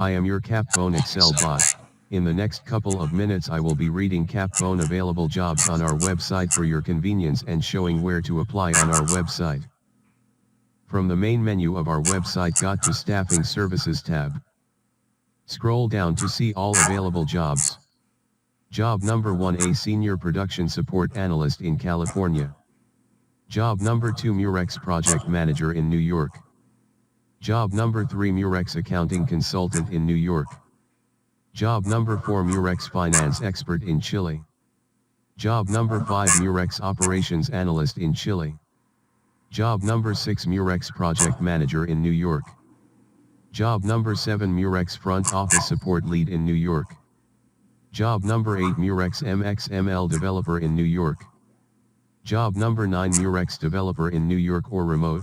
I am your Capbone Excel bot. In the next couple of minutes I will be reading Capbone available jobs on our website for your convenience and showing where to apply on our website. From the main menu of our website, go to Staffing Services tab. Scroll down to see all available jobs. Job number 1, a Senior Production Support Analyst in California. Job number 2, Murex Project Manager in New York. Job number 3, Murex Accounting Consultant in New York. Job number 4, Murex Finance Expert in Chile. Job number 5, Murex Operations Analyst in Chile. Job number 6, Murex Project Manager in New York. Job number 7, Murex Front Office Support Lead in New York. Job number 8, Murex MXML Developer in New York. Job number 9, Murex Developer in New York or remote.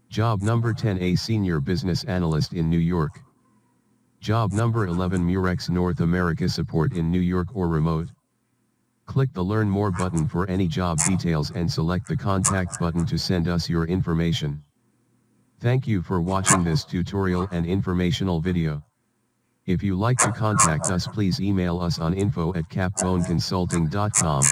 Job number 10, a Senior Business Analyst in New York. Job number 11, Murex North America Support in New York or remote. Click the Learn More button for any job details and select the Contact button to send us your information. Thank you for watching this tutorial and informational video. If you like to contact us, please email us on info@capboneconsulting.com.